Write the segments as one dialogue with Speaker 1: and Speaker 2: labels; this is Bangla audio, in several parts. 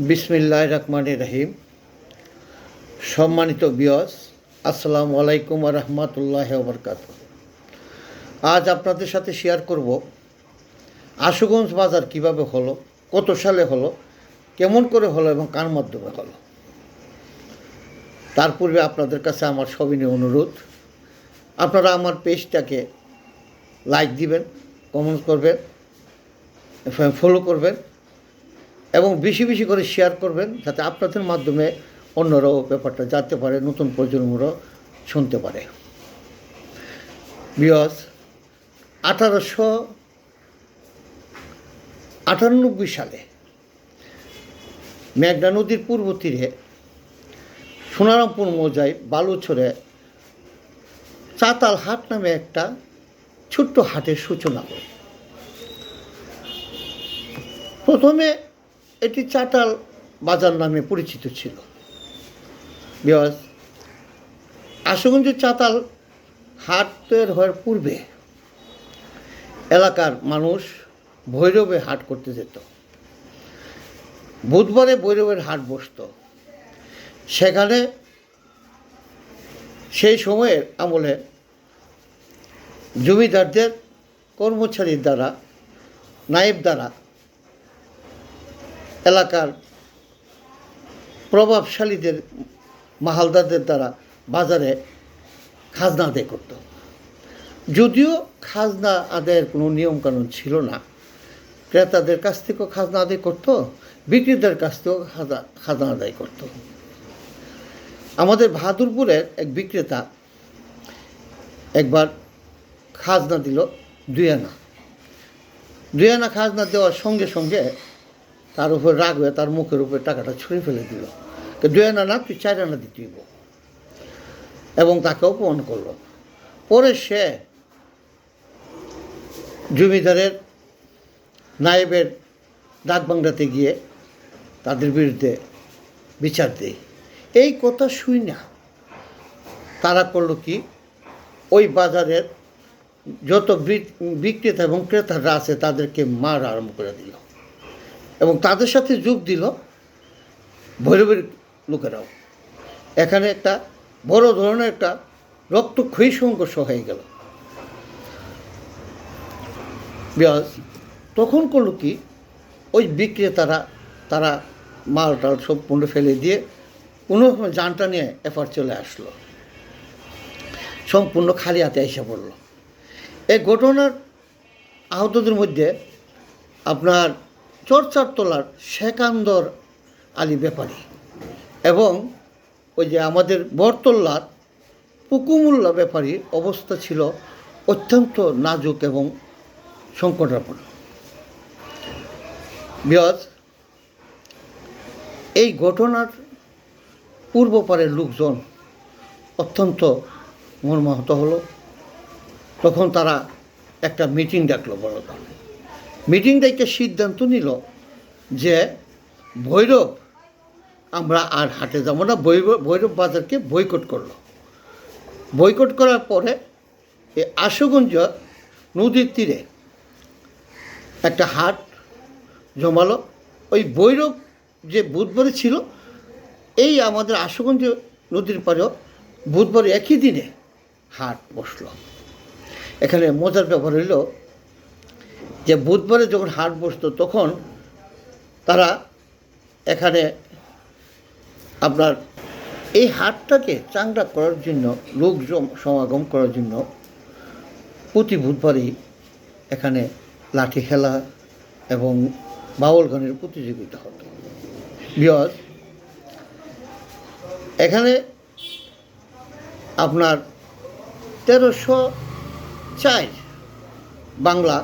Speaker 1: বিসমিল্লাহির রহমানির রহিম। সম্মানিত ভিউয়ার্স, আসসালামু আলাইকুম ওয়া রাহমাতুল্লাহি ওয়া বারাকাতুহু। আজ আপনাদের সাথে শেয়ার করব আশুগঞ্জ বাজার কিভাবে হলো, কত সালে হলো, কেমন করে হলো এবং কার মাধ্যমে হলো। তার পূর্বে আপনাদের কাছে আমার সবিনয় অনুরোধ, আপনারা আমার পেজটাকে লাইক দিবেন, কমেন্ট করবেন, ফলো করবেন এবং বেশি বেশি করে শেয়ার করবেন, যাতে আপনাদের মাধ্যমে অন্যরাও ব্যাপারটা জানতে পারে, নতুন প্রজন্মরাও শুনতে পারে। ভিউয়ার্স, 1898 সালে মেঘনা নদীর পূর্ব তীরে সোনারামপুর মৌজায় বালুচরে চাতাল হাট নামে একটা ছোট্ট হাটের সূচনা হয়। প্রথমে এটি চাতাল বাজার নামে পরিচিত ছিল। ভিউয়ার্স, আশুগঞ্জের চাতাল হাট তৈরি হওয়ার পূর্বে এলাকার মানুষ ভৈরবে হাট করতে যেত। বুধবারে ভৈরবের হাট বসত। সেখানে সেই সময়ের আমলে জমিদারদের কর্মচারীর দ্বারা, নায়েব দ্বারা, এলাকার প্রভাবশালীদের, মাহালদারদের দ্বারা বাজারে খাজনা আদায় করত। যদিও খাজনা আদায়ের কোনো নিয়মকানুন ছিল না, ক্রেতাদের কাছ থেকেও খাজনা আদায় করত, বিক্রেতার কাছ থেকেও খাজনা আদায় করত। আমাদের বাহাদুরপুরের এক বিক্রেতা একবার খাজনা দিল 2 আনা। 2 আনা খাজনা দেওয়ার সঙ্গে সঙ্গে তার উপর রাগ হয়ে তার মুখের উপরে টাকাটা ছুঁড়ে ফেলে দিল। 2 আনা না, তুই 4 আনা দিতে হইব, এবং তাকে অপমান করলো। পরে সে জমিদারের, নায়েবের ডাকবাংলাতে গিয়ে তাদের বিরুদ্ধে বিচার দেয়। এই কথা শুই না তারা করলো কি, ওই বাজারের যত বিক্রেতা এবং ক্রেতারা আছে তাদেরকে মার আরম্ভ করে দিল, এবং তাদের সাথে যোগ দিল ভৈরবের লোকেরাও। এখানে একটা বড় ধরনের একটা রক্তক্ষয়ী সংঘর্ষ হয়ে গেল। তখন করলো কি, ওই বিক্রেতারা তারা মালটাল সম্পূর্ণ ফেলে দিয়ে কোনো যানটা নিয়ে এফার চলে আসলো, সম্পূর্ণ খালি হাতে এসে পড়ল। এই ঘটনার আহতদের মধ্যে আপনার চরচারতলার শেখান্দর আলী ব্যাপারী এবং ওই যে আমাদের বরতল্লার পুকুমুল্লা ব্যাপারীর অবস্থা ছিল অত্যন্ত নাজুক এবং সংকটাপন্ন। বিকজ এই ঘটনার পূর্বপারের লোকজন অত্যন্ত মর্মাহত হলো। তখন তারা একটা মিটিং ডাকলো, বড় ধরনের মিটিং ডেকে সিদ্ধান্ত নিল যে ভৈরব আমরা আর হাটে যাব না, ভৈরব বাজারকে বয়কট করলো। বয়কট করার পরে এই আশুগঞ্জ নদীর তীরে একটা হাট জমালো। ওই ভৈরব যে বুধবারে ছিল, এই আমাদের আশুগঞ্জ নদীর পাড়েও বুধবারে একই দিনে হাট বসলো। এখানে মজার ব্যাপার হইল যে বুধবারে যখন হাট বসতো তখন তারা এখানে আপনার এই হাটটাকে চাঙ্গা করার জন্য, লোক সমাগম করার জন্য প্রতি বুধবারই এখানে লাঠি খেলা এবং বাউল গানের প্রতিযোগিতা হতো। বিকজ এখানে আপনার 1304 বাংলা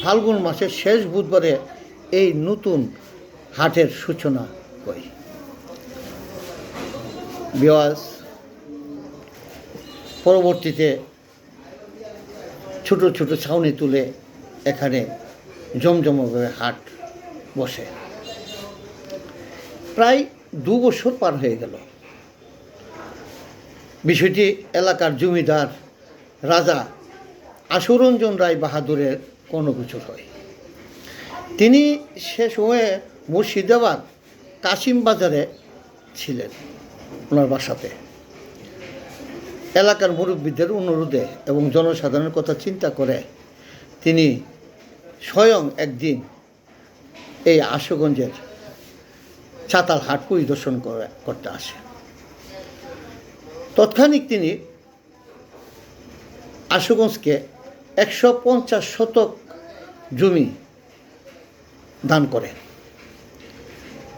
Speaker 1: ফাল্গুন মাসের শেষ বুধবারে এই নতুন হাটের সূচনা হয়। বিকজ পরবর্তীতে ছোট ছোট ছাউনি তুলে এখানে জমজমভাবে হাট বসে। প্রায় 2 বছর পার হয়ে গেল। বিষয়টি এলাকার জমিদার রাজা আশুরঞ্জন রায় বাহাদুরের কর্ণগোচর হয়। তিনি সে সময়ে মুর্শিদাবাদ কাশিম বাজারে ছিলেন ওনার বাসাতে। এলাকার মুরব্বীদের অনুরোধে এবং জনসাধারণের কথা চিন্তা করে তিনি স্বয়ং একদিন এই আশুগঞ্জের চাতাল হাট পরিদর্শন করতে আসে। তৎক্ষণিক তিনি আশুগঞ্জকে 150 শতক জমি দান করেন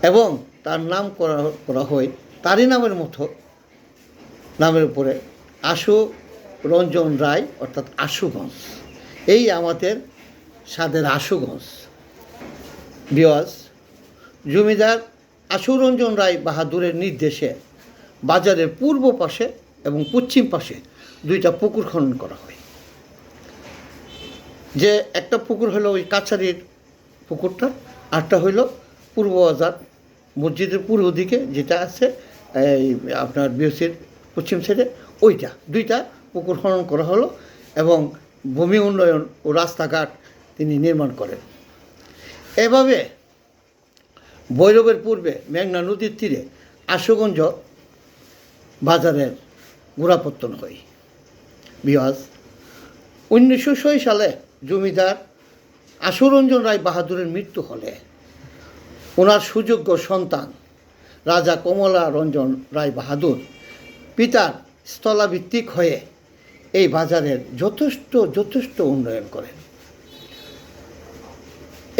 Speaker 1: এবং তার নাম করা হয় তারই নামের মতো নামের উপরে আশু রঞ্জন রায়, অর্থাৎ আশুগঞ্জ। এই আমাদের স্বাদের আশুগঞ্জ। বিওয়াজ জমিদার আশুরঞ্জন রায় বাহাদুরের নির্দেশে বাজারের পূর্ব পাশে এবং পশ্চিম পাশে 2টা পুকুর খনন করা হয়। যে একটা পুকুর হলো ওই কাছারির পুকুরটা, আরটা হইল পূর্ব বাজার মসজিদের পূর্ব দিকে যেটা আছে এই আপনার বিওসির পশ্চিম সাইডে, ওইটা 2টা পুকুর খনন করা হলো এবং ভূমি উন্নয়ন ও রাস্তাঘাট তিনি নির্মাণ করেন। এভাবে ভৈরবের পূর্বে মেঘনা নদীর তীরে আশুগঞ্জ বাজারের গোড়াপত্তন হয়। বিওয়াজ 1906 সালে জমিদার আশুরঞ্জন রায় বাহাদুরের মৃত্যু হলে ওনার সুযোগ্য সন্তান রাজা কমলা রঞ্জন রায় বাহাদুর পিতার স্থলাভিত্তিক হয়ে এই বাজারের যথেষ্ট উন্নয়ন করেন।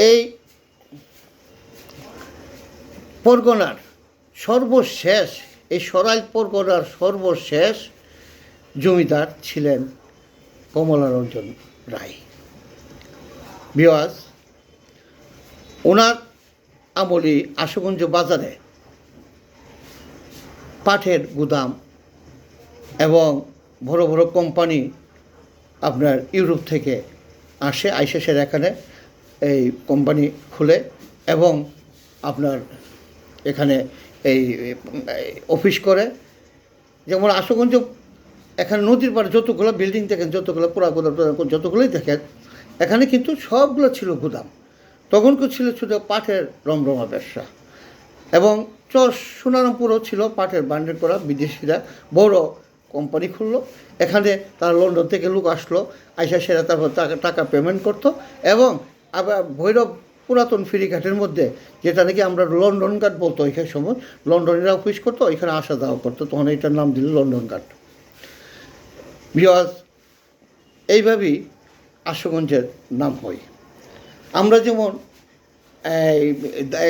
Speaker 1: এই পরগনার সর্বশেষ, এই সরাইল পরগনার সর্বশেষ জমিদার ছিলেন কমলারঞ্জন রায়। বিওয়াজ ওনার আমলি আশুগঞ্জ বাজারে পাটের গুদাম এবং বড় বড় কোম্পানি আপনার ইউরোপ থেকে আইসে সে এখানে এই কোম্পানি খুলে এবং আপনার এখানে এই অফিস করে। যেমন আশুগঞ্জ এখানে নদীর পাড়ে যতগুলো বিল্ডিং দেখেন, যতগুলো যতগুলোই দেখেন, এখানে কিন্তু সবগুলো ছিল গুদাম। তখনকার ছিল শুধু পাটের রমরমা ব্যবসা এবং সোনারামপুরও ছিল পাটের বান্ডেল করা। বিদেশিরা বড় কোম্পানি খুললো এখানে, তারা লন্ডন থেকে লোক আসলো, আইসা সেরা তারপর টাকা পেমেন্ট করতো এবং আবার ভৈরব পুরাতন ফেরিঘাটের মধ্যে যেটা নাকি আমরা লন্ডন ঘাট বলতো, ওইখানে সময় লন্ডনেরা অফিস করতো, ওইখানে আসা যাওয়া করতো, তখন এইটার নাম দিল লন্ডন ঘাট। বিকজ এইভাবেই আশুগঞ্জের নাম হয়। আমরা যেমন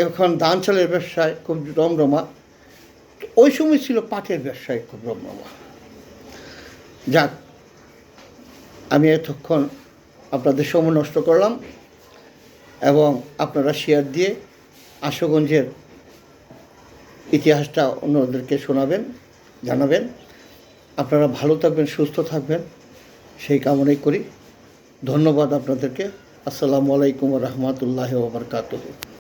Speaker 1: এখন ধান চালের ব্যবসায় খুব রমরমা, ওই সময় ছিল পাটের ব্যবসায় খুব রমরমা। যাক, আমি এতক্ষণ আপনাদের সময় নষ্ট করলাম এবং আপনারা শেয়ার দিয়ে আশুগঞ্জের ইতিহাসটা অন্যদেরকে শোনাবেন, জানাবেন। আপনারা ভালো থাকবেন, সুস্থ থাকবেন, সেই কামনাই করি। ধন্যবাদ আপনাদেরকে। আসসালামু আলাইকুম ওয়া রাহমাতুল্লাহি ওয়া বারাকাতুহু।